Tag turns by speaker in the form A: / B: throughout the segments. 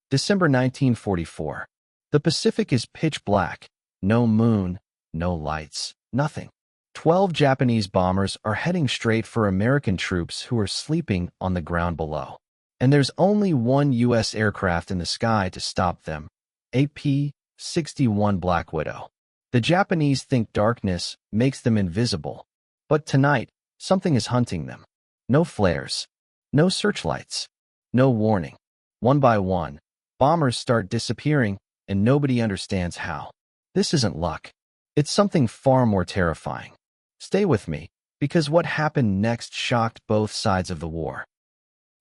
A: December 1944. The Pacific is pitch black. No moon, no lights, nothing. 12 Japanese bombers are heading straight for American troops who are sleeping on the ground below. And there's only one U.S. aircraft in the sky to stop them, a P-61 Black Widow. The Japanese think darkness makes them invisible. But tonight, something is hunting them. No flares, no searchlights, no warning. One by one, bombers start disappearing, and nobody understands how. This isn't luck. It's something far more terrifying. Stay with me, because what happened next shocked both sides of the war.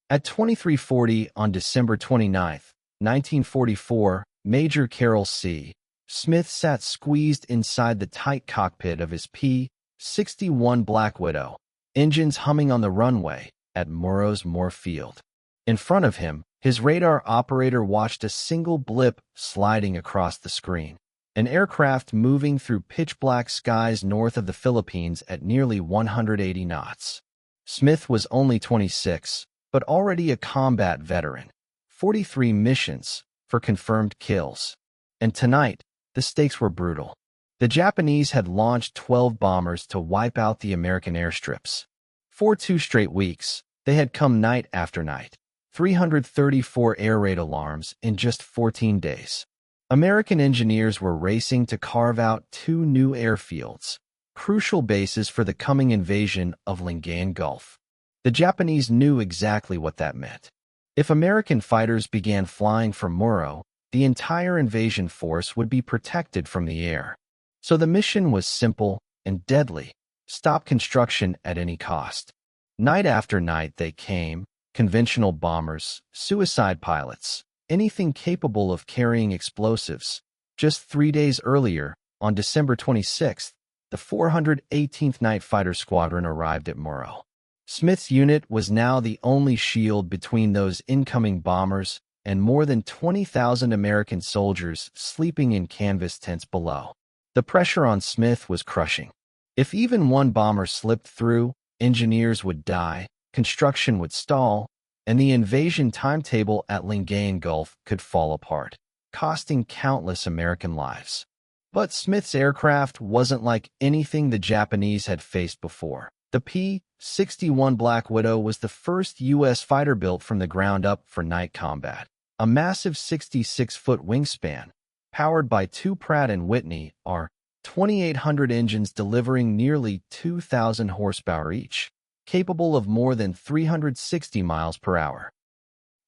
A: At 23:40 on December 29, 1944, Major Carroll C. Smith sat squeezed inside the tight cockpit of his P-61 Black Widow, engines humming on the runway at Mindoro's Moore Field. In front of him, his radar operator watched a single blip sliding across the screen. An aircraft moving through pitch-black skies north of the Philippines at nearly 180 knots. Smith was only 26, but already a combat veteran. 43 missions for confirmed kills. And tonight, the stakes were brutal. The Japanese had launched 12 bombers to wipe out the American airstrips. For 2 straight weeks, they had come night after night. 334 air raid alarms in just 14 days. American engineers were racing to carve out 2 new airfields, crucial bases for the coming invasion of Lingayen Gulf. The Japanese knew exactly what that meant. If American fighters began flying from Mindoro, the entire invasion force would be protected from the air. So the mission was simple and deadly: stop construction at any cost. Night after night they came, conventional bombers, suicide pilots, anything capable of carrying explosives. Just 3 days earlier, on December 26th, the 418th Night Fighter Squadron arrived at Mindoro. Smith's unit was now the only shield between those incoming bombers and more than 20,000 American soldiers sleeping in canvas tents below. The pressure on Smith was crushing. If even one bomber slipped through, engineers would die, construction would stall, and the invasion timetable at Lingayen Gulf could fall apart, costing countless American lives. But Smith's aircraft wasn't like anything the Japanese had faced before. The P-61 Black Widow was the first U.S. fighter built from the ground up for night combat. A massive 66-foot wingspan, powered by 2 Pratt & Whitney R-2800 engines delivering nearly 2,000 horsepower each, capable of more than 360 miles per hour.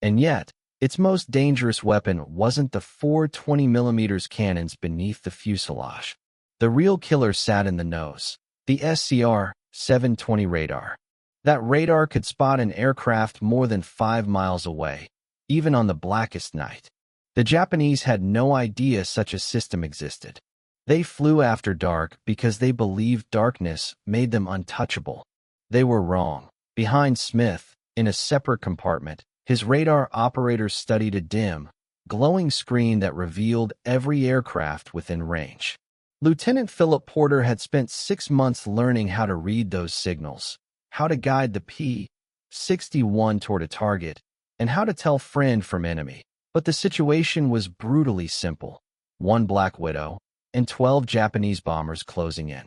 A: And yet, its most dangerous weapon wasn't the 4 20mm cannons beneath the fuselage. The real killer sat in the nose, the SCR-720 radar. That radar could spot an aircraft more than 5 miles away, even on the blackest night. The Japanese had no idea such a system existed. They flew after dark because they believed darkness made them untouchable. They were wrong. Behind Smith, in a separate compartment, his radar operator studied a dim, glowing screen that revealed every aircraft within range. Lieutenant Philip Porter had spent 6 months learning how to read those signals, how to guide the P-61 toward a target, and how to tell friend from enemy. But the situation was brutally simple: 1 Black Widow and 12 Japanese bombers closing in.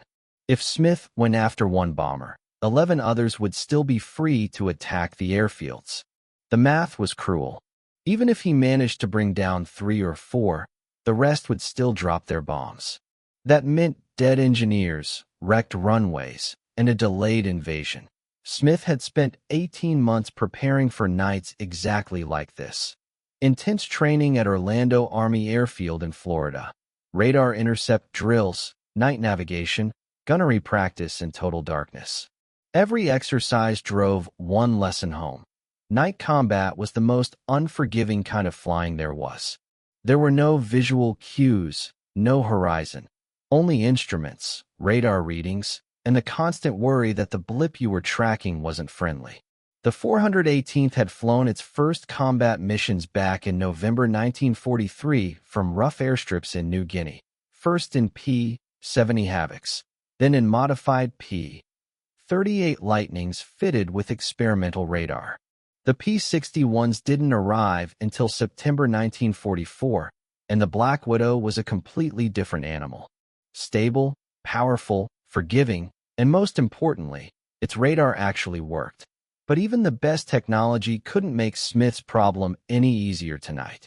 A: If Smith went after 1 bomber, 11 others would still be free to attack the airfields. The math was cruel. Even if he managed to bring down 3 or 4, the rest would still drop their bombs. That meant dead engineers, wrecked runways, and a delayed invasion. Smith had spent 18 months preparing for nights exactly like this. Intense training at Orlando Army Airfield in Florida. Radar intercept drills, night navigation, gunnery practice in total darkness. Every exercise drove one lesson home. Night combat was the most unforgiving kind of flying there was. There were no visual cues, no horizon, only instruments, radar readings, and the constant worry that the blip you were tracking wasn't friendly. The 418th had flown its first combat missions back in November 1943 from rough airstrips in New Guinea, first in P-70 Havocs, then in modified P-38 Lightnings fitted with experimental radar. The P-61s didn't arrive until September 1944, and the Black Widow was a completely different animal. Stable, powerful, forgiving, and most importantly, its radar actually worked. But even the best technology couldn't make Smith's problem any easier tonight.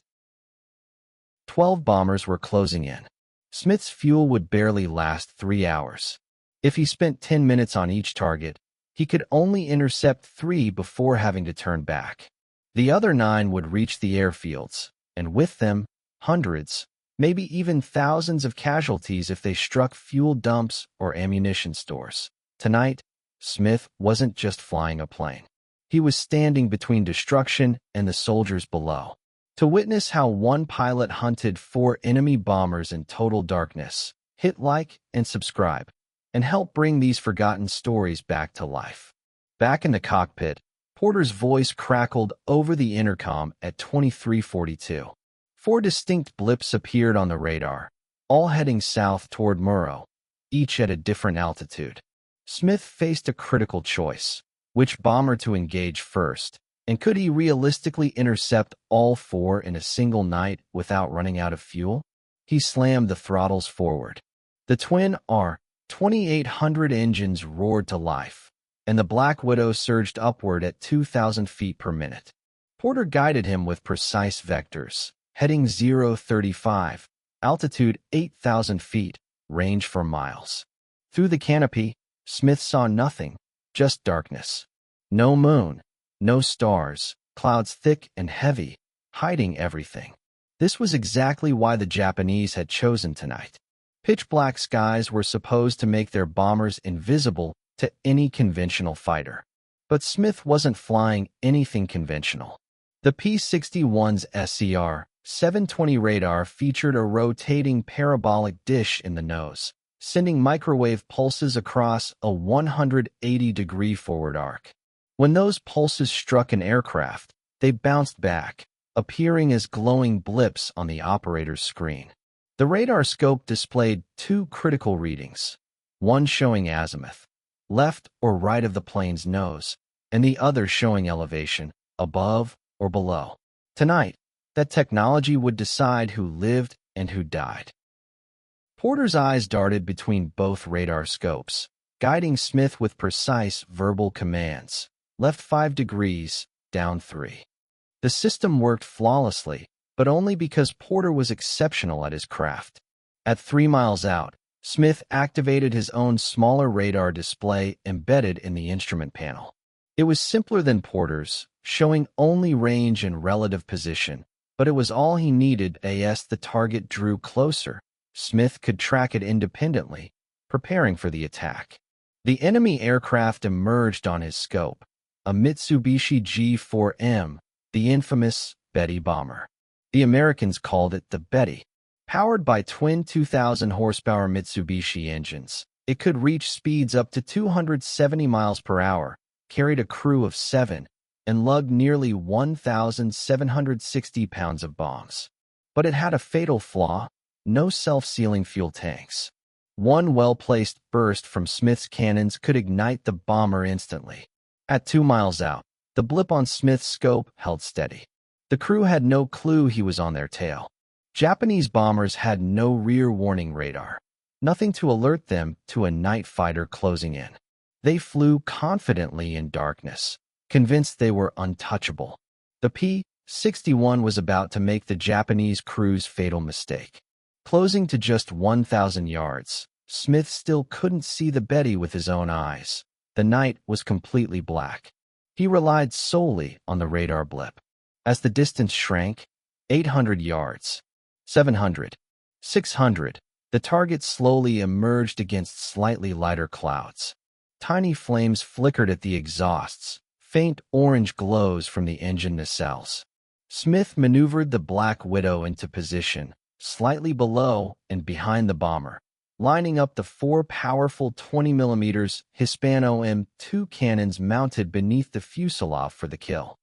A: 12 bombers were closing in. Smith's fuel would barely last 3 hours. If he spent 10 minutes on each target, he could only intercept 3 before having to turn back. The other 9 would reach the airfields, and with them, hundreds, maybe even thousands of casualties if they struck fuel dumps or ammunition stores. Tonight, Smith wasn't just flying a plane. He was standing between destruction and the soldiers below. To witness how one pilot hunted 4 enemy bombers in total darkness, hit like and subscribe, and help bring these forgotten stories back to life. Back in the cockpit, Porter's voice crackled over the intercom at 2342. 4 distinct blips appeared on the radar, all heading south toward Mindoro, each at a different altitude. Smith faced a critical choice: which bomber to engage first, and could he realistically intercept all 4 in a single night without running out of fuel? He slammed the throttles forward. The twin R-2800 engines roared to life, and the Black Widow surged upward at 2,000 feet per minute. Porter guided him with precise vectors: heading 035, altitude 8,000 feet, range for miles. Through the canopy, Smith saw nothing, just darkness. No moon, no stars, clouds thick and heavy, hiding everything. This was exactly why the Japanese had chosen tonight. Pitch-black skies were supposed to make their bombers invisible to any conventional fighter. But Smith wasn't flying anything conventional. The P-61's SCR-720 radar featured a rotating parabolic dish in the nose, sending microwave pulses across a 180-degree forward arc. When those pulses struck an aircraft, they bounced back, appearing as glowing blips on the operator's screen. The radar scope displayed 2 critical readings, one showing azimuth, left or right of the plane's nose, and the other showing elevation, above or below. Tonight, that technology would decide who lived and who died. Porter's eyes darted between both radar scopes, guiding Smith with precise verbal commands: left 5 degrees, down 3. The system worked flawlessly, but only because Porter was exceptional at his craft. At 3 miles out, Smith activated his own smaller radar display embedded in the instrument panel. It was simpler than Porter's, showing only range and relative position, but it was all he needed. As the target drew closer, Smith could track it independently, preparing for the attack. The enemy aircraft emerged on his scope: a Mitsubishi G4M, the infamous Betty bomber. The Americans called it the Betty. Powered by twin 2,000-horsepower Mitsubishi engines, it could reach speeds up to 270 miles per hour, carried a crew of 7, and lugged nearly 1,760 pounds of bombs. But it had a fatal flaw: no self-sealing fuel tanks. One well-placed burst from Smith's cannons could ignite the bomber instantly. At 2 miles out, the blip on Smith's scope held steady. The crew had no clue he was on their tail. Japanese bombers had no rear warning radar, nothing to alert them to a night fighter closing in. They flew confidently in darkness, convinced they were untouchable. The P-61 was about to make the Japanese crew's fatal mistake. Closing to just 1,000 yards, Smith still couldn't see the Betty with his own eyes. The night was completely black. He relied solely on the radar blip. As the distance shrank, 800 yards, 700, 600, the target slowly emerged against slightly lighter clouds. Tiny flames flickered at the exhausts, faint orange glows from the engine nacelles. Smith maneuvered the Black Widow into position, slightly below and behind the bomber, lining up the 4 powerful 20mm Hispano M2 cannons mounted beneath the fuselage for the kill.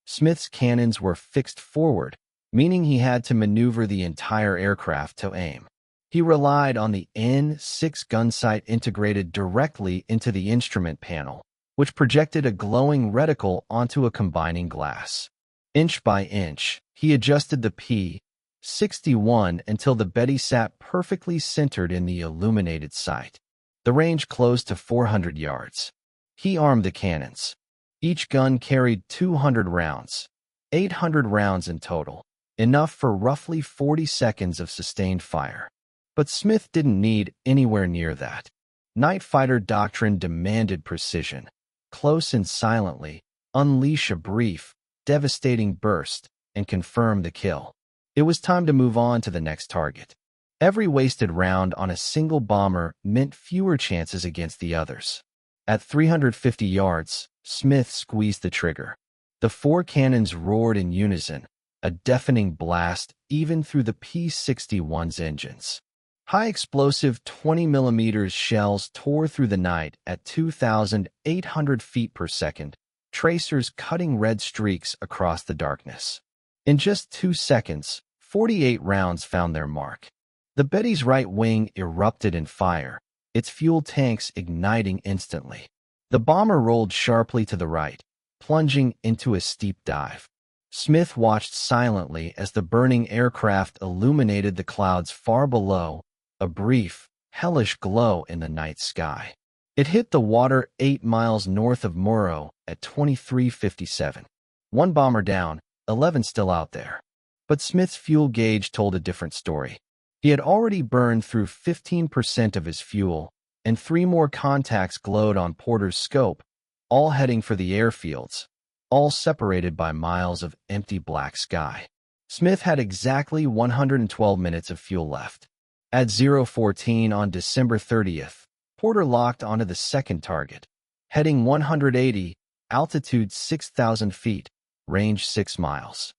A: Smith's cannons were fixed forward, meaning he had to maneuver the entire aircraft to aim. He relied on the N6 gun sight integrated directly into the instrument panel, which projected a glowing reticle onto a combining glass. Inch by inch, he adjusted the P-61 until the Betty sat perfectly centered in the illuminated sight. The range closed to 400 yards. He armed the cannons. Each gun carried 200 rounds, 800 rounds in total, enough for roughly 40 seconds of sustained fire. But Smith didn't need anywhere near that. Night fighter doctrine demanded precision. Close and silently, unleash a brief, devastating burst, and confirm the kill. It was time to move on to the next target. Every wasted round on a single bomber meant fewer chances against the others. At 350 yards, Smith squeezed the trigger. The 4 cannons roared in unison, a deafening blast even through the P-61's engines. High-explosive 20mm shells tore through the night at 2,800 feet per second, tracers cutting red streaks across the darkness. In just 2 seconds, 48 rounds found their mark. The Betty's right wing erupted in fire, its fuel tanks igniting instantly. The bomber rolled sharply to the right, plunging into a steep dive. Smith watched silently as the burning aircraft illuminated the clouds far below, a brief, hellish glow in the night sky. It hit the water 8 miles north of Mindoro at 23:57. 1 bomber down, 11 still out there. But Smith's fuel gauge told a different story. He had already burned through 15% of his fuel, and 3 more contacts glowed on Porter's scope, all heading for the airfields, all separated by miles of empty black sky. Smith had exactly 112 minutes of fuel left. At 0:14 on December 30th, Porter locked onto the second target, heading 180, altitude 6,000 feet, range 6 miles.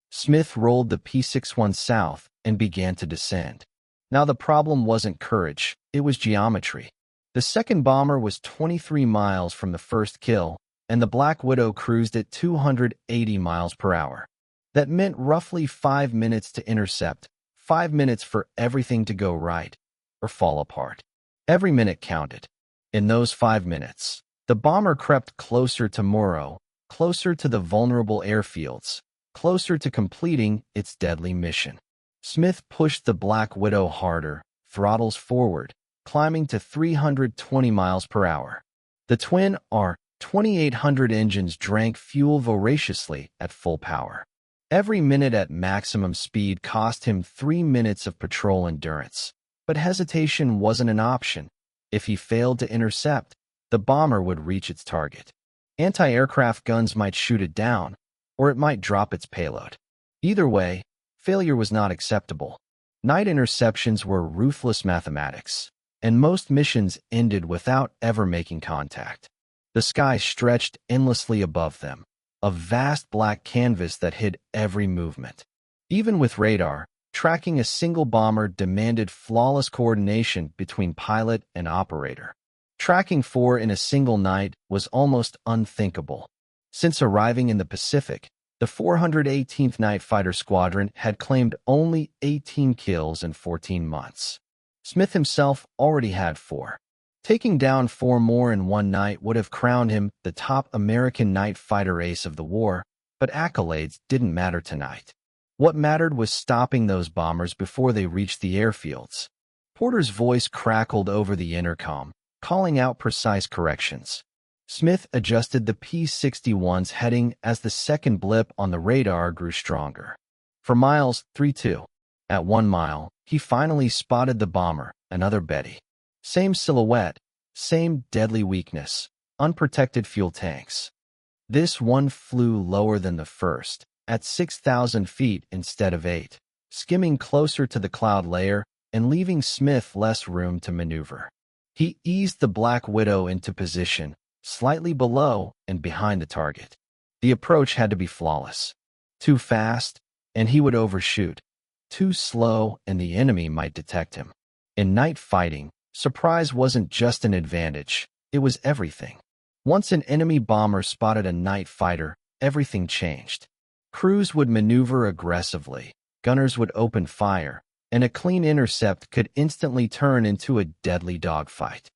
A: Smith rolled the P-61 south and began to descend. Now the problem wasn't courage, it was geometry. The second bomber was 23 miles from the first kill, and the Black Widow cruised at 280 miles per hour. That meant roughly 5 minutes to intercept, 5 minutes for everything to go right or fall apart. Every minute counted. In those 5 minutes, the bomber crept closer to Mindoro, closer to the vulnerable airfields, closer to completing its deadly mission. Smith pushed the Black Widow harder, throttles forward, climbing to 320 miles per hour. The twin R-2800 engines drank fuel voraciously at full power. Every minute at maximum speed cost him 3 minutes of patrol endurance. But hesitation wasn't an option. If he failed to intercept, the bomber would reach its target. Anti-aircraft guns might shoot it down, or it might drop its payload. Either way, failure was not acceptable. Night interceptions were ruthless mathematics, and most missions ended without ever making contact. The sky stretched endlessly above them, a vast black canvas that hid every movement. Even with radar, tracking a single bomber demanded flawless coordination between pilot and operator. Tracking 4 in a single night was almost unthinkable. Since arriving in the Pacific, the 418th Night Fighter Squadron had claimed only 18 kills in 14 months. Smith himself already had 4. Taking down 4 more in one night would have crowned him the top American night fighter ace of the war, but accolades didn't matter tonight. What mattered was stopping those bombers before they reached the airfields. Porter's voice crackled over the intercom, calling out precise corrections. Smith adjusted the P-61's heading as the second blip on the radar grew stronger. For miles, 3-2. At 1 mile, he finally spotted the bomber, another Betty. Same silhouette, same deadly weakness, unprotected fuel tanks. This one flew lower than the first, at 6,000 feet instead of 8, skimming closer to the cloud layer and leaving Smith less room to maneuver. He eased the Black Widow into position, slightly below and behind the target. The approach had to be flawless. Too fast, and he would overshoot. Too slow, and the enemy might detect him. In night fighting, surprise wasn't just an advantage, it was everything. Once an enemy bomber spotted a night fighter, everything changed. Crews would maneuver aggressively, gunners would open fire, and a clean intercept could instantly turn into a deadly dogfight.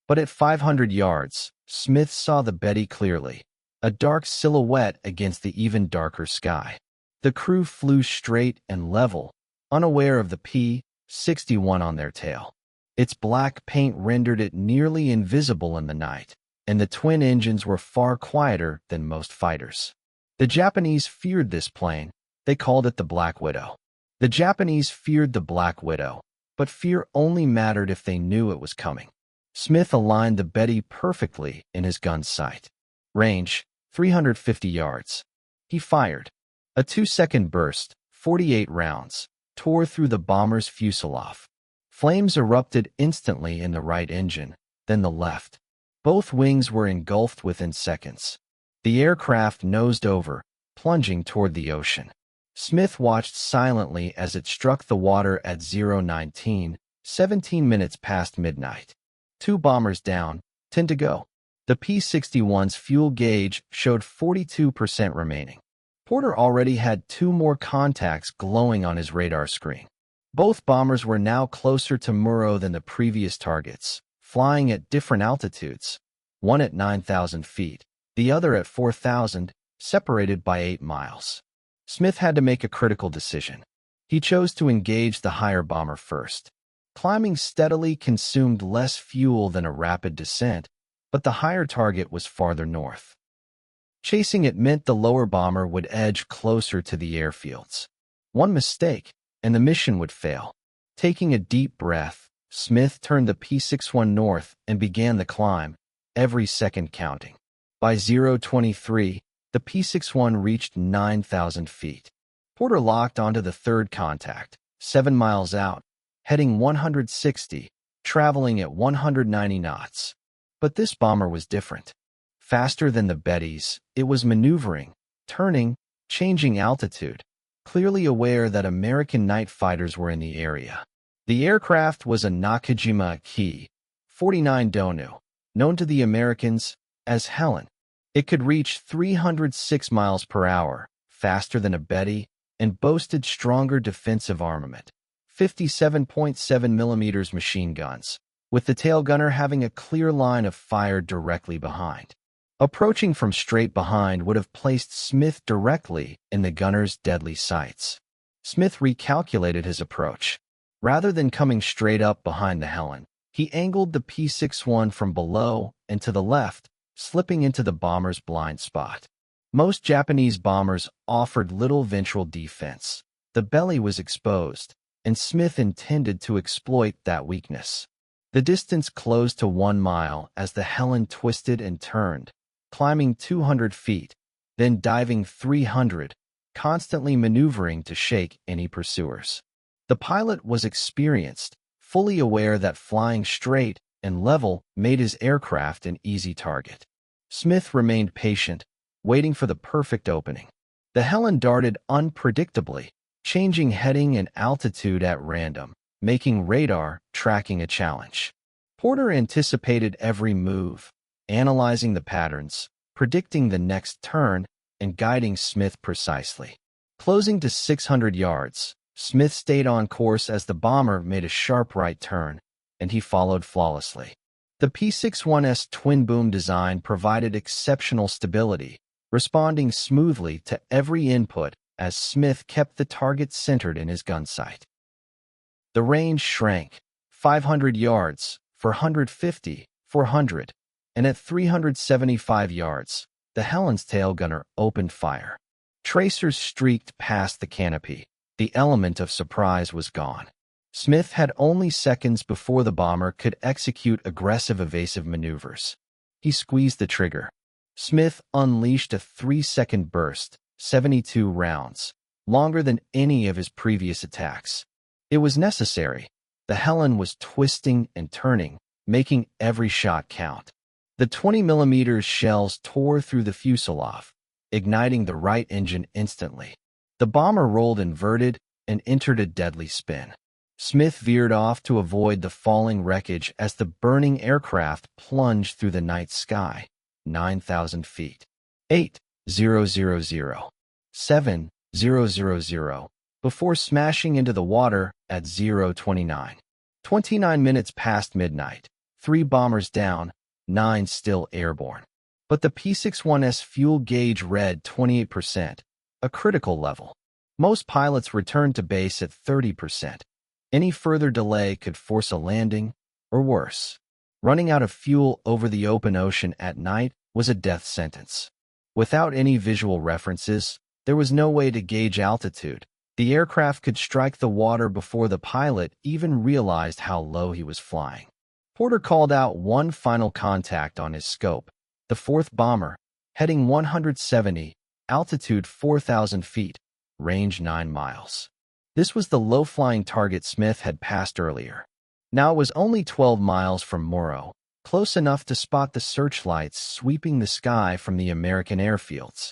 A: But at 500 yards, Smith saw the Betty clearly, a dark silhouette against the even darker sky. The crew flew straight and level, unaware of the P-61 on their tail. Its black paint rendered it nearly invisible in the night, and the twin engines were far quieter than most fighters. The Japanese feared this plane. They called it the Black Widow. The Japanese feared the Black Widow, but fear only mattered if they knew it was coming. Smith aligned the Betty perfectly in his gun's sight. Range, 350 yards. He fired. A 2-second burst, 48 rounds, tore through the bomber's fuselage. Flames erupted instantly in the right engine, then the left. Both wings were engulfed within seconds. The aircraft nosed over, plunging toward the ocean. Smith watched silently as it struck the water at 0:19, 17 minutes past midnight. 2 bombers down, 10 to go. The P-61's fuel gauge showed 42% remaining. Porter already had 2 more contacts glowing on his radar screen. Both bombers were now closer to Mindoro than the previous targets, flying at different altitudes, one at 9,000 feet, the other at 4,000, separated by 8 miles. Smith had to make a critical decision. He chose to engage the higher bomber first. Climbing steadily consumed less fuel than a rapid descent, but the higher target was farther north. Chasing it meant the lower bomber would edge closer to the airfields. One mistake, and the mission would fail. Taking a deep breath, Smith turned the P-61 north and began the climb, every second counting. By 0:23, the P-61 reached 9,000 feet. Porter locked onto the third contact, 7 miles out, heading 160, traveling at 190 knots. But this bomber was different. Faster than the Bettys, it was maneuvering, turning, changing altitude, clearly aware that American night fighters were in the area. The aircraft was a Nakajima Ki-49 Donu, known to the Americans as Helen. It could reach 306 miles per hour, faster than a Betty, and boasted stronger defensive armament, 57.7 millimeters machine guns, with the tail gunner having a clear line of fire directly behind. Approaching from straight behind would have placed Smith directly in the gunner's deadly sights. Smith recalculated his approach. Rather than coming straight up behind the Helen, he angled the P-61 from below and to the left, slipping into the bomber's blind spot. Most Japanese bombers offered little ventral defense. The belly was exposed, and Smith intended to exploit that weakness. The distance closed to 1 mile as the Helen twisted and turned, climbing 200 feet, then diving 300, constantly maneuvering to shake any pursuers. The pilot was experienced, fully aware that flying straight and level made his aircraft an easy target. Smith remained patient, waiting for the perfect opening. The Helen darted unpredictably, changing heading and altitude at random, making radar tracking a challenge. Porter anticipated every move, analyzing the patterns, predicting the next turn, and guiding Smith precisely. Closing to 600 yards, Smith stayed on course as the bomber made a sharp right turn, and he followed flawlessly. The P-61's twin-boom design provided exceptional stability, responding smoothly to every input as Smith kept the target centered in his gun sight. The range shrank, 500 yards, 450, 400, and at 375 yards, the Helen's tail gunner opened fire. Tracers streaked past the canopy. The element of surprise was gone. Smith had only seconds before the bomber could execute aggressive evasive maneuvers. He squeezed the trigger. Smith unleashed a 3-second burst, 72 rounds, longer than any of his previous attacks. It was necessary. The Helen was twisting and turning, making every shot count. The 20mm shells tore through the fuselage, igniting the right engine instantly. The bomber rolled inverted and entered a deadly spin. Smith veered off to avoid the falling wreckage as the burning aircraft plunged through the night sky, 9,000 feet. 8,000, 7,000, before smashing into the water at 0:29. 29 minutes past midnight, 3 bombers down, 9 still airborne. But the P-61's fuel gauge read 28%, a critical level. Most pilots returned to base at 30%. Any further delay could force a landing, or worse. Running out of fuel over the open ocean at night was a death sentence. Without any visual references, there was no way to gauge altitude. The aircraft could strike the water before the pilot even realized how low he was flying. Porter called out one final contact on his scope. The 4th bomber, heading 170, altitude 4,000 feet, range 9 miles. This was the low-flying target Smith had passed earlier. Now it was only 12 miles from Mindoro, close enough to spot the searchlights sweeping the sky from the American airfields.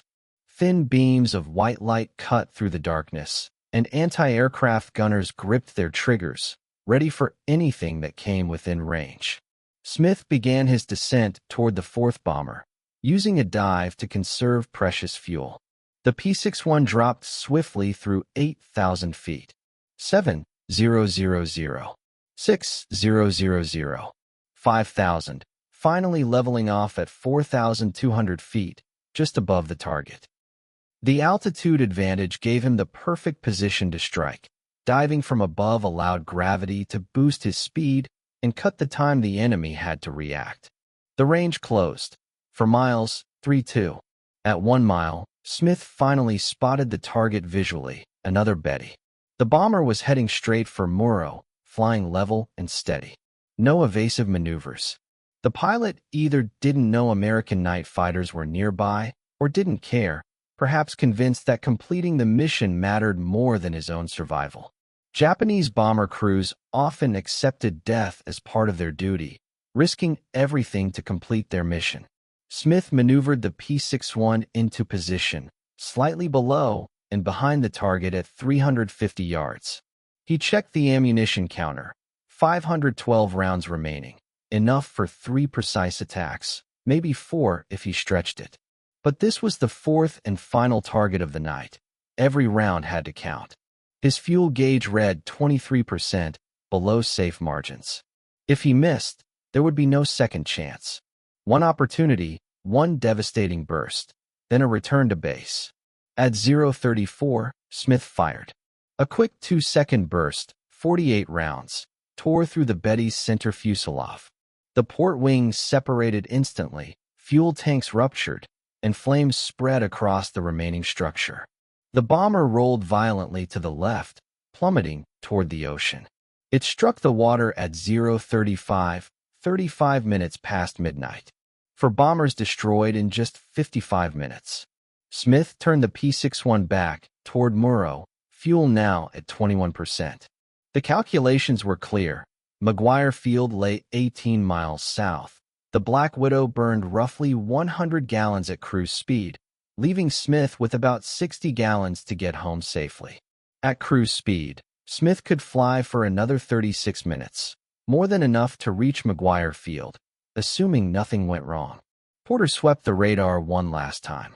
A: Thin beams of white light cut through the darkness, and anti-aircraft gunners gripped their triggers, ready for anything that came within range. Smith began his descent toward the 4th bomber, using a dive to conserve precious fuel. The P-61 dropped swiftly through 8,000 feet. 7,000, 6,000, 5,000, finally leveling off at 4,200 feet, just above the target. The altitude advantage gave him the perfect position to strike. Diving from above allowed gravity to boost his speed and cut the time the enemy had to react. The range closed. For miles, 3-2. At 1 mile, Smith finally spotted the target visually, another Betty. The bomber was heading straight for Mindoro, flying level and steady. No evasive maneuvers. The pilot either didn't know American night fighters were nearby or didn't care, perhaps convinced that completing the mission mattered more than his own survival. Japanese bomber crews often accepted death as part of their duty, risking everything to complete their mission. Smith maneuvered the P-61 into position, slightly below and behind the target at 350 yards. He checked the ammunition counter, 512 rounds remaining, enough for 3 precise attacks, maybe 4 if he stretched it. But this was the 4th and final target of the night. Every round had to count. His fuel gauge read 23%, below safe margins. If he missed, there would be no second chance. One opportunity, one devastating burst, then a return to base. At 0:34, Smith fired. A quick 2-second burst, 48 rounds, tore through the Betty's center fuselage. The port wings separated instantly, fuel tanks ruptured, and flames spread across the remaining structure. The bomber rolled violently to the left, plummeting toward the ocean. It struck the water at 0:35, 35 minutes past midnight. For bombers destroyed in just 55 minutes. Smith turned the P-61 back toward Mindoro, fuel now at 21%. The calculations were clear. McGuire Field lay 18 miles south. The Black Widow burned roughly 100 gallons at cruise speed, leaving Smith with about 60 gallons to get home safely. At cruise speed, Smith could fly for another 36 minutes, more than enough to reach McGuire Field, assuming nothing went wrong. Porter swept the radar one last time.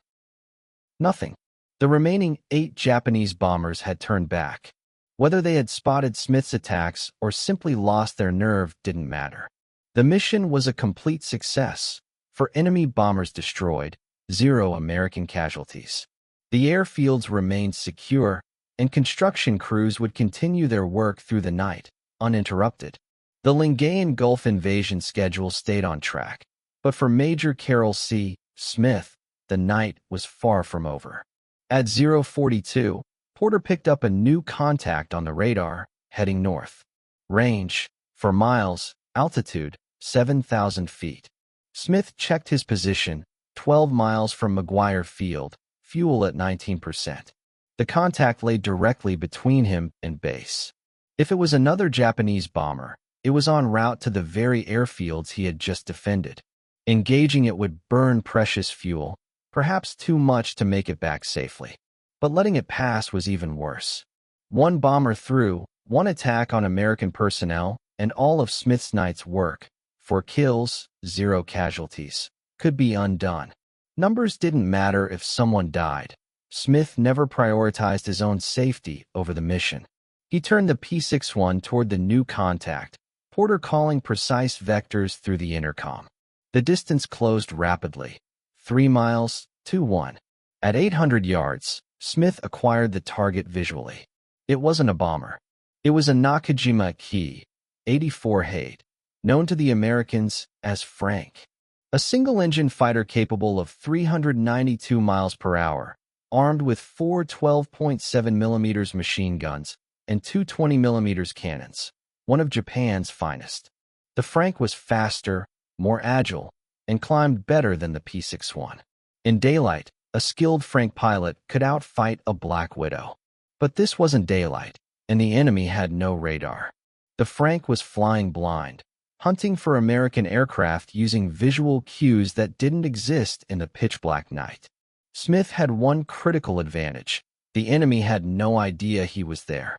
A: Nothing. The remaining 8 Japanese bombers had turned back. Whether they had spotted Smith's attacks or simply lost their nerve didn't matter. The mission was a complete success. For enemy bombers destroyed, 0 American casualties. The airfields remained secure, and construction crews would continue their work through the night, uninterrupted. The Lingayen Gulf invasion schedule stayed on track, but for Major Carroll C. Smith, the night was far from over. At 0:42, Porter picked up a new contact on the radar, heading north. Range, for miles, altitude, 7,000 feet. Smith checked his position, 12 miles from McGuire Field, fuel at 19%. The contact lay directly between him and base. If it was another Japanese bomber, it was en route to the very airfields he had just defended. Engaging it would burn precious fuel, perhaps too much to make it back safely. But letting it pass was even worse. One bomber through, one attack on American personnel, and all of Smith's night's work, 4 kills, 0 casualties, could be undone. Numbers didn't matter if someone died. Smith never prioritized his own safety over the mission. He turned the P-61 toward the new contact, Porter calling precise vectors through the intercom. The distance closed rapidly. 3 miles, 2-1. At 800 yards, Smith acquired the target visually. It wasn't a bomber. It was a Nakajima Ki-84 Hade, known to the Americans as Frank. A single-engine fighter capable of 392 miles per hour, armed with 4 12.7mm machine guns and 2 20mm cannons, one of Japan's finest. The Frank was faster, more agile, and climbed better than the P-61. In daylight, a skilled Frank pilot could outfight a Black Widow. But this wasn't daylight, and the enemy had no radar. The Frank was flying blind, hunting for American aircraft using visual cues that didn't exist in the pitch-black night. Smith had one critical advantage. The enemy had no idea he was there.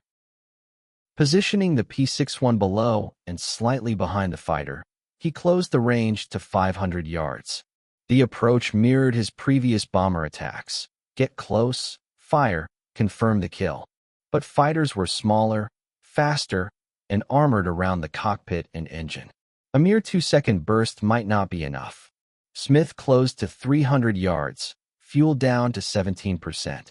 A: Positioning the P-61 below and slightly behind the fighter, he closed the range to 500 yards. The approach mirrored his previous bomber attacks. Get close, fire, confirm the kill. But fighters were smaller, faster, and armored around the cockpit and engine. A mere 2-second burst might not be enough. Smith closed to 300 yards, fuel down to 17%.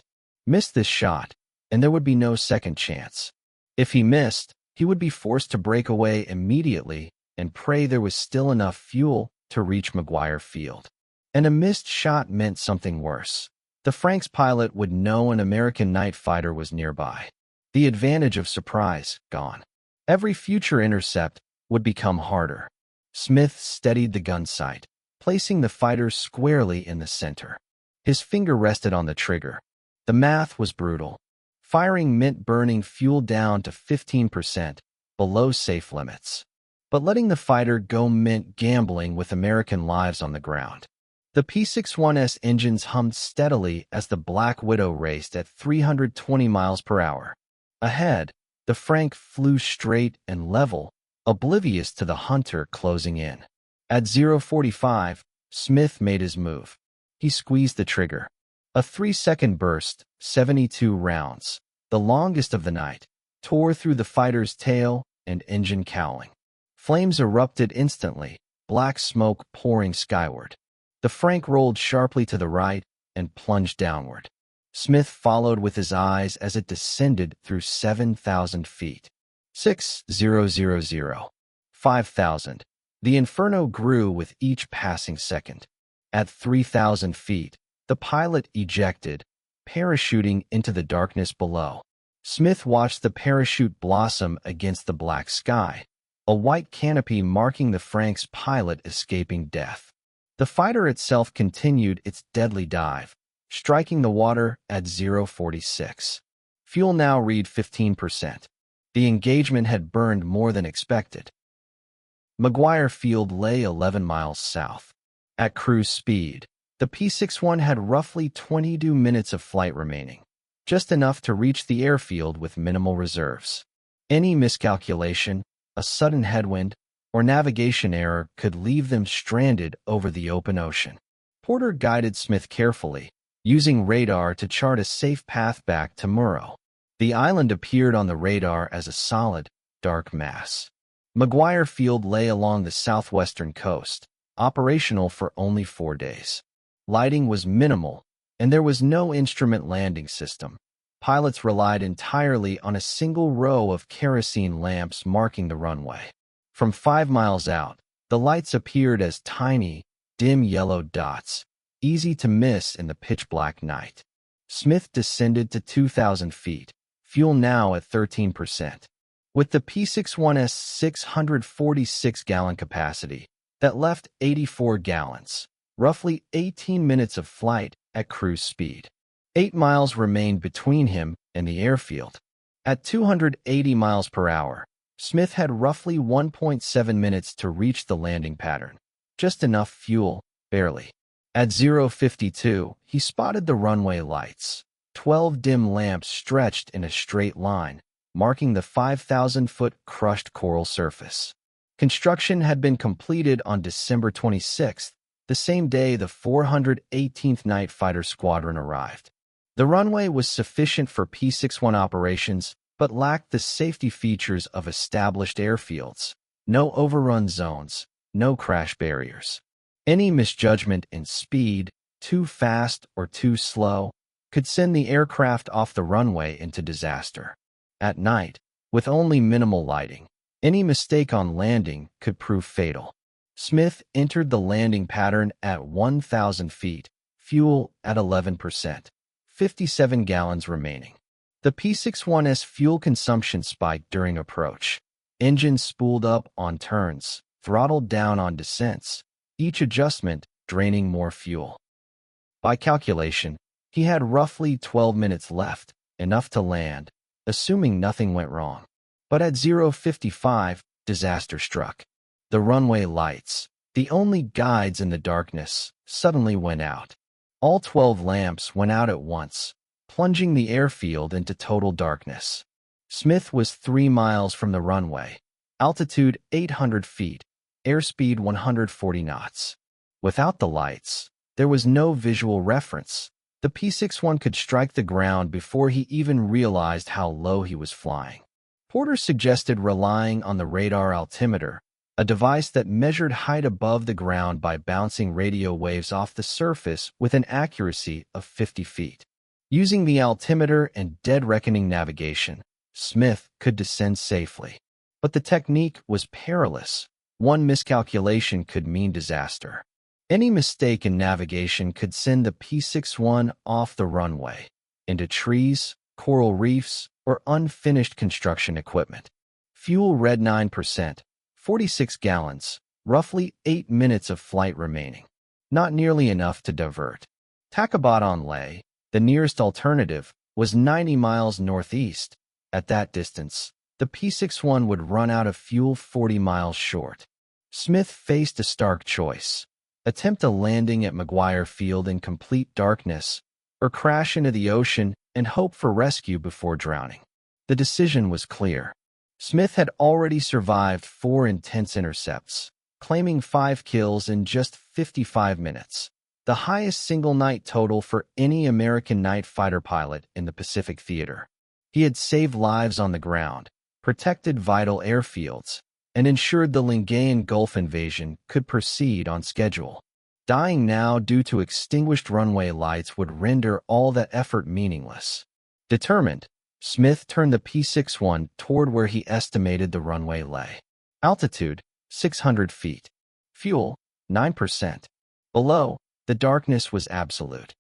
A: Missed this shot, and there would be no second chance. If he missed, he would be forced to break away immediately and pray there was still enough fuel to reach McGuire Field. And a missed shot meant something worse. The Frank's pilot would know an American night fighter was nearby. The advantage of surprise, gone. Every future intercept would become harder. Smith steadied the gun sight, placing the fighter squarely in the center. His finger rested on the trigger. The math was brutal. Firing meant burning fuel down to 15%, below safe limits. But letting the fighter go meant gambling with American lives on the ground. The P-61's engines hummed steadily as the Black Widow raced at 320 miles per hour. Ahead, the Frank flew straight and level, oblivious to the hunter closing in. At 0:45, Smith made his move. He squeezed the trigger. A 3-second burst, 72 rounds, the longest of the night, tore through the fighter's tail and engine cowling. Flames erupted instantly, black smoke pouring skyward. The Frank rolled sharply to the right and plunged downward. Smith followed with his eyes as it descended through 7,000 feet. 6,000. 5,000. The inferno grew with each passing second. At 3,000 feet, the pilot ejected, parachuting into the darkness below. Smith watched the parachute blossom against the black sky, a white canopy marking the Frank's pilot escaping death. The fighter itself continued its deadly dive, striking the water at 0:46. Fuel now read 15%. The engagement had burned more than expected. McGuire Field lay 11 miles south. At cruise speed, the P-61 had roughly 22 minutes of flight remaining, just enough to reach the airfield with minimal reserves. Any miscalculation, a sudden headwind, or navigation error could leave them stranded over the open ocean. Porter guided Smith carefully, using radar to chart a safe path back to Mindoro. The island appeared on the radar as a solid, dark mass. McGuire Field lay along the southwestern coast, operational for only 4 days. Lighting was minimal, and there was no instrument landing system. Pilots relied entirely on a single row of kerosene lamps marking the runway. From 5 miles out, the lights appeared as tiny, dim yellow dots, easy to miss in the pitch-black night. Smith descended to 2,000 feet, fuel now at 13%. With the P-61's 646-gallon capacity, that left 84 gallons, roughly 18 minutes of flight at cruise speed. 8 miles remained between him and the airfield. At 280 miles per hour, Smith had roughly 1.7 minutes to reach the landing pattern. Just enough fuel, barely. At 0:52, he spotted the runway lights. 12 dim lamps stretched in a straight line, marking the 5,000-foot crushed coral surface. Construction had been completed on December 26th, the same day the 418th Night Fighter Squadron arrived. The runway was sufficient for P-61 operations, but lacked the safety features of established airfields. No overrun zones, no crash barriers. Any misjudgment in speed, too fast or too slow, could send the aircraft off the runway into disaster. At night, with only minimal lighting, any mistake on landing could prove fatal. Smith entered the landing pattern at 1,000 feet, fuel at 11%, 57 gallons remaining. The P-61's fuel consumption spiked during approach. Engines spooled up on turns, throttled down on descents, each adjustment draining more fuel. By calculation, he had roughly 12 minutes left, enough to land, assuming nothing went wrong. But at 0:55, disaster struck. The runway lights, the only guides in the darkness, suddenly went out. All 12 lamps went out at once, plunging the airfield into total darkness. Smith was 3 miles from the runway, altitude 800 feet, airspeed 140 knots. Without the lights, there was no visual reference. The P-61 could strike the ground before he even realized how low he was flying. Porter suggested relying on the radar altimeter, a device that measured height above the ground by bouncing radio waves off the surface with an accuracy of 50 feet. Using the altimeter and dead-reckoning navigation, Smith could descend safely. But the technique was perilous. One miscalculation could mean disaster. Any mistake in navigation could send the P-61 off the runway, into trees, coral reefs, or unfinished construction equipment. Fuel read 9%, 46 gallons, roughly 8 minutes of flight remaining. Not nearly enough to divert. Taqabad-on-Leh, the nearest alternative, was 90 miles northeast. At that distance, the P-61 would run out of fuel 40 miles short. Smith faced a stark choice. Attempt a landing at McGuire Field in complete darkness, or crash into the ocean and hope for rescue before drowning. The decision was clear. Smith had already survived 4 intense intercepts, claiming 5 kills in just 55 minutes, the highest single-night total for any American night fighter pilot in the Pacific Theater. He had saved lives on the ground, protected vital airfields, and ensured the Lingayen Gulf invasion could proceed on schedule. Dying now due to extinguished runway lights would render all that effort meaningless. Determined, Smith turned the P-61 toward where he estimated the runway lay. Altitude, 600 feet. Fuel, 9%. Below, the darkness was absolute.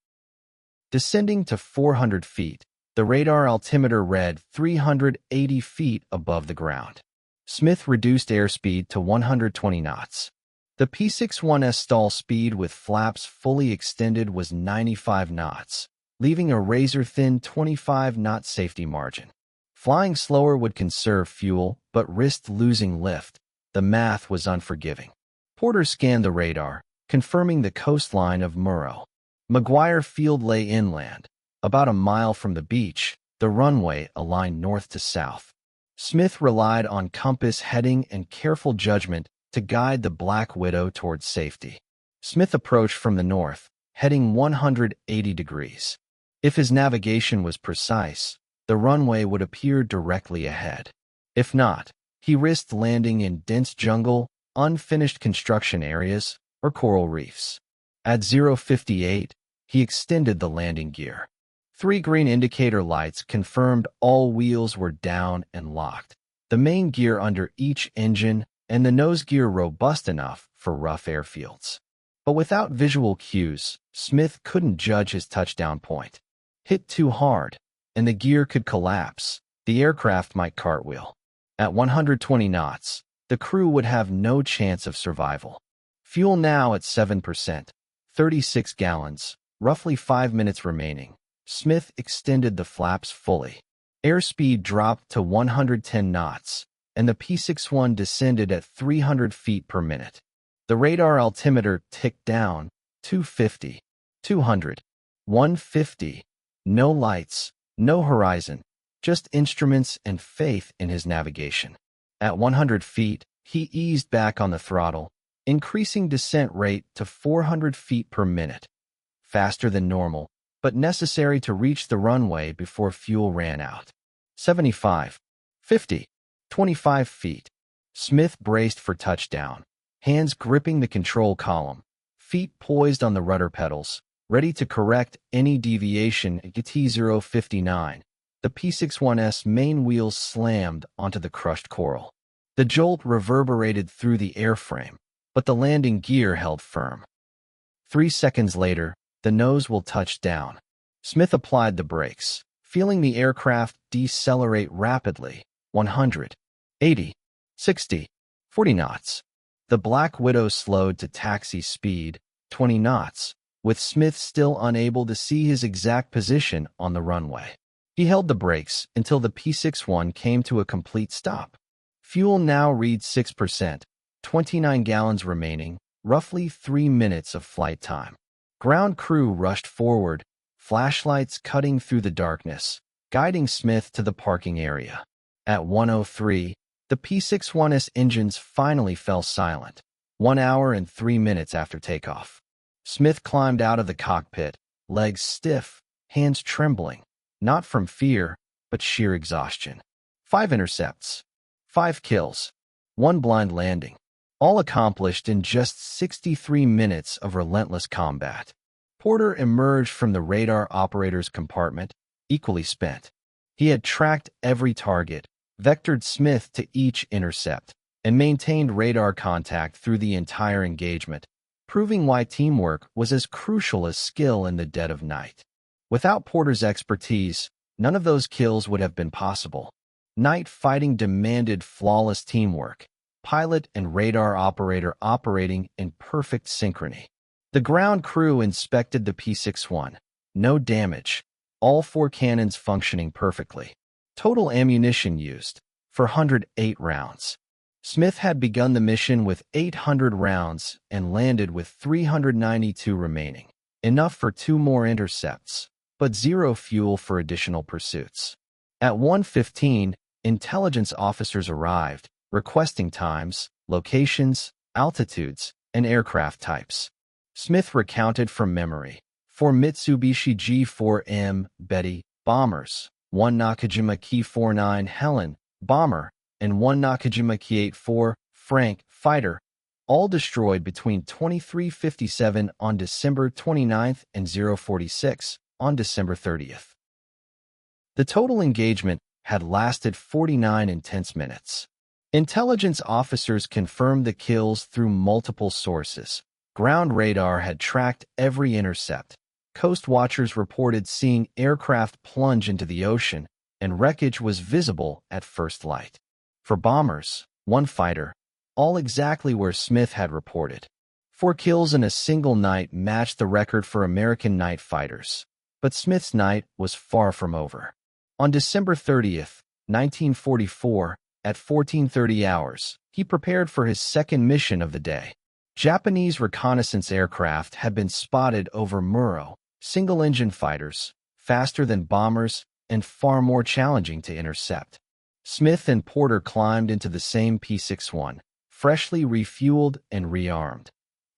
A: Descending to 400 feet, the radar altimeter read 380 feet above the ground. Smith reduced airspeed to 120 knots. The P-61's stall speed with flaps fully extended was 95 knots, leaving a razor-thin 25-knot safety margin. Flying slower would conserve fuel, but risked losing lift. The math was unforgiving. Porter scanned the radar, confirming the coastline of Mindoro. McGuire Field lay inland, about a mile from the beach, the runway aligned north to south. Smith relied on compass heading and careful judgment to guide the Black Widow toward safety. Smith approached from the north, heading 180 degrees. If his navigation was precise, the runway would appear directly ahead. If not, he risked landing in dense jungle, unfinished construction areas, or coral reefs. At 0:58, he extended the landing gear. 3 green indicator lights confirmed all wheels were down and locked, the main gear under each engine and the nose gear robust enough for rough airfields. But without visual cues, Smith couldn't judge his touchdown point. Hit too hard, and the gear could collapse. The aircraft might cartwheel. At 120 knots, the crew would have no chance of survival. Fuel now at 7%, 36 gallons, roughly 5 minutes remaining. Smith extended the flaps fully. Airspeed dropped to 110 knots, and the P-61 descended at 300 feet per minute. The radar altimeter ticked down, 250, 200, 150. No lights, no horizon, just instruments and faith in his navigation. At 100 feet, he eased back on the throttle, increasing descent rate to 400 feet per minute. Faster than normal, but necessary to reach the runway before fuel ran out. 75, 50, 25 feet. Smith braced for touchdown, hands gripping the control column, feet poised on the rudder pedals, ready to correct any deviation. At T-059, the P-61's main wheels slammed onto the crushed coral. The jolt reverberated through the airframe, but the landing gear held firm. 3 seconds later, the nose will touch down. Smith applied the brakes, feeling the aircraft decelerate rapidly. 100, 80, 60, 40 knots. The Black Widow slowed to taxi speed, 20 knots, with Smith still unable to see his exact position on the runway. He held the brakes until the P-61 came to a complete stop. Fuel now reads 6%, 29 gallons remaining, roughly 3 minutes of flight time. Ground crew rushed forward, flashlights cutting through the darkness, guiding Smith to the parking area. At 1:03, the P-61's engines finally fell silent, 1 hour and 3 minutes after takeoff. Smith climbed out of the cockpit, legs stiff, hands trembling, not from fear, but sheer exhaustion. 5 intercepts, 5 kills, 1 blind landing, all accomplished in just 63 minutes of relentless combat. Porter emerged from the radar operator's compartment, equally spent. He had tracked every target, vectored Smith to each intercept, and maintained radar contact through the entire engagement, proving why teamwork was as crucial as skill in the dead of night. Without Porter's expertise, none of those kills would have been possible. Night fighting demanded flawless teamwork, pilot and radar operator operating in perfect synchrony. The ground crew inspected the P-61. No damage. All 4 cannons functioning perfectly. Total ammunition used, 408 rounds. Smith had begun the mission with 800 rounds and landed with 392 remaining, enough for 2 more intercepts, but 0 fuel for additional pursuits. At 1:15, intelligence officers arrived, requesting times, locations, altitudes, and aircraft types. Smith recounted from memory. 4 Mitsubishi G4M Betty bombers, 1 Nakajima Ki-49 Helen bomber, and 1 Nakajima Ki-84 Frank fighter, all destroyed between 23:57 on December 29th and 0:46 on December 30th. The total engagement had lasted 49 intense minutes. Intelligence officers confirmed the kills through multiple sources. Ground radar had tracked every intercept. Coast watchers reported seeing aircraft plunge into the ocean, and wreckage was visible at first light. For bombers, 1 fighter, all exactly where Smith had reported. 4 kills in a single night matched the record for American night fighters. But Smith's night was far from over. On December 30th, 1944, at 14:30 hours, he prepared for his second mission of the day. Japanese reconnaissance aircraft had been spotted over Muro, single-engine fighters, faster than bombers and far more challenging to intercept. Smith and Porter climbed into the same P-61, freshly refueled and rearmed.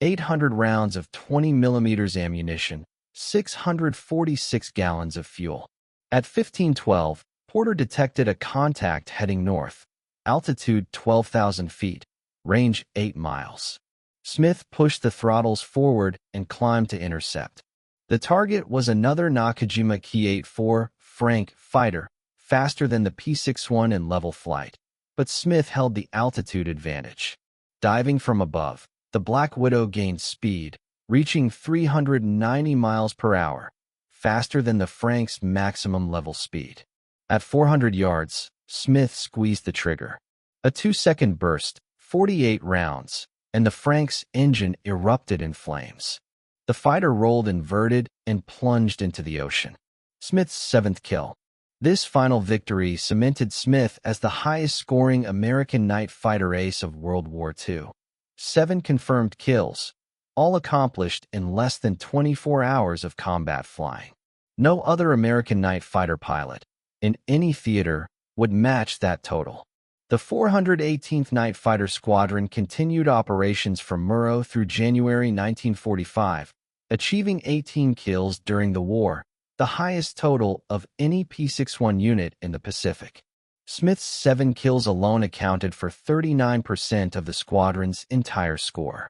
A: 800 rounds of 20mm ammunition, 646 gallons of fuel. At 15:12, Porter detected a contact heading north, altitude 12,000 feet, range 8 miles. Smith pushed the throttles forward and climbed to intercept. The target was another Nakajima Ki-84 Frank fighter, faster than the P-61 in level flight, but Smith held the altitude advantage. Diving from above, the Black Widow gained speed, reaching 390 miles per hour, faster than the Frank's maximum level speed. At 400 yards, Smith squeezed the trigger. A 2-second burst, 48 rounds, and the Frank's engine erupted in flames. The fighter rolled inverted and plunged into the ocean. Smith's 7th kill. This final victory cemented Smith as the highest-scoring American night fighter ace of World War II. 7 confirmed kills, all accomplished in less than 24 hours of combat flying. No other American night fighter pilot, in any theater, would match that total. The 418th Night Fighter Squadron continued operations from Muro through January 1945, achieving 18 kills during the war, the highest total of any P-61 unit in the Pacific. Smith's 7 kills alone accounted for 39% of the squadron's entire score.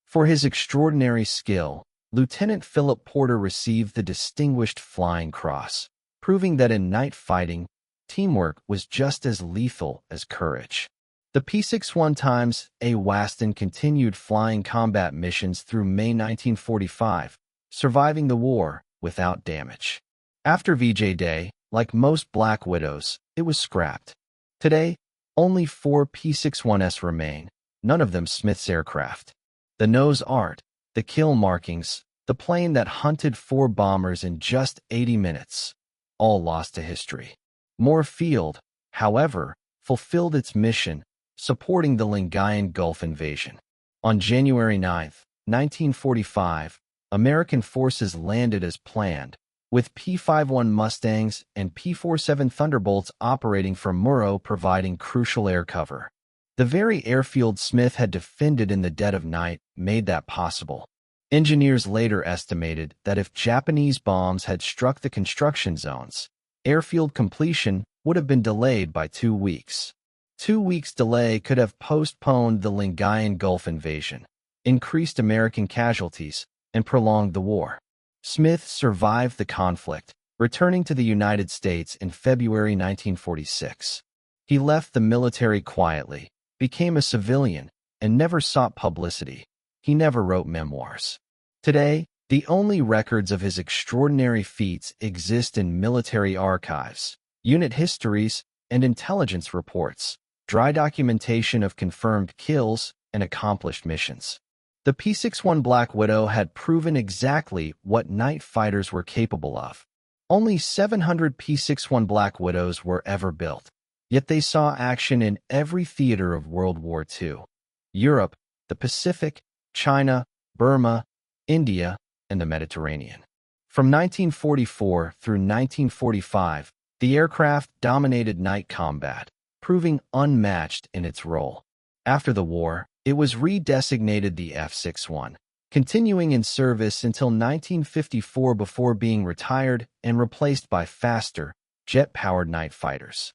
A: For his extraordinary skill, Lieutenant Philip Porter received the Distinguished Flying Cross, proving that in night fighting, teamwork was just as lethal as courage. The P-61 times A. Waston continued flying combat missions through May 1945, surviving the war without damage. After VJ Day, like most Black Widows, it was scrapped. Today, only 4 P-61s remain, none of them Smith's aircraft. The nose art, the kill markings, the plane that hunted 4 bombers in just 80 minutes, all lost to history. Moore Field, however, fulfilled its mission, supporting the Lingayen Gulf invasion. On January 9, 1945, American forces landed as planned, with P-51 Mustangs and P-47 Thunderbolts operating from Mindoro providing crucial air cover. The very airfield Smith had defended in the dead of night made that possible. Engineers later estimated that if Japanese bombs had struck the construction zones, airfield completion would have been delayed by 2 weeks. 2 weeks' delay could have postponed the Lingayen Gulf invasion, increased American casualties, and prolonged the war. Smith survived the conflict, returning to the United States in February 1946. He left the military quietly, became a civilian, and never sought publicity. He never wrote memoirs. Today, the only records of his extraordinary feats exist in military archives, unit histories, and intelligence reports, dry documentation of confirmed kills and accomplished missions. The P-61 Black Widow had proven exactly what night fighters were capable of. Only 700 P-61 Black Widows were ever built, yet they saw action in every theater of World War II: Europe, the Pacific, China, Burma, India, and the Mediterranean. From 1944 through 1945, the aircraft dominated night combat, proving unmatched in its role. After the war, it was redesignated the F-61, continuing in service until 1954 before being retired and replaced by faster, jet-powered night fighters.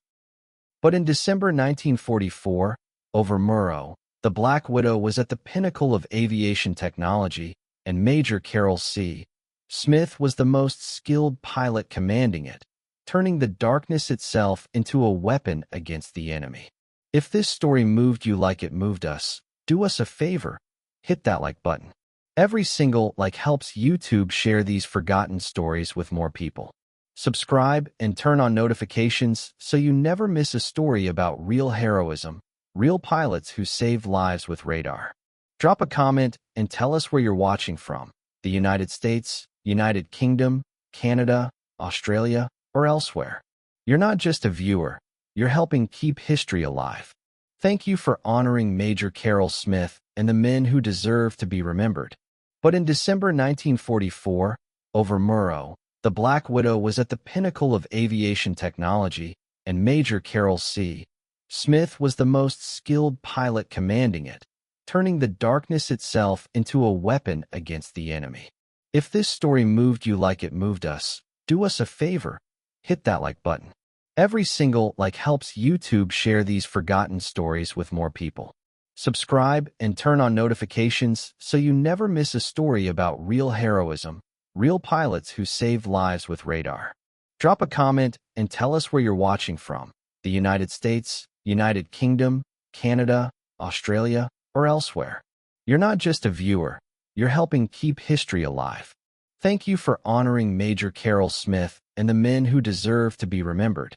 A: But in December 1944, over Mindoro, the Black Widow was at the pinnacle of aviation technology, and Major Carroll C. Smith was the most skilled pilot commanding it, turning the darkness itself into a weapon against the enemy. If this story moved you like it moved us, do us a favor, hit that like button. Every single like helps YouTube share these forgotten stories with more people. Subscribe and turn on notifications so you never miss a story about real heroism, real pilots who saved lives with radar. Drop a comment and tell us where you're watching from: the United States, United Kingdom, Canada, Australia, or elsewhere. You're not just a viewer, you're helping keep history alive. Thank you for honoring Major Carroll Smith and the men who deserve to be remembered. But in December 1944, over Mindoro, the Black Widow was at the pinnacle of aviation technology, and Major Carroll C. Smith was the most skilled pilot commanding it, turning the darkness itself into a weapon against the enemy. If this story moved you like it moved us, do us a favor, hit that like button. Every single like helps YouTube share these forgotten stories with more people. Subscribe and turn on notifications so you never miss a story about real heroism, real pilots who saved lives with radar. Drop a comment and tell us where you're watching from: the United States, United Kingdom, Canada, Australia, or elsewhere. You're not just a viewer, you're helping keep history alive. Thank you for honoring Major Carroll Smith and the men who deserve to be remembered.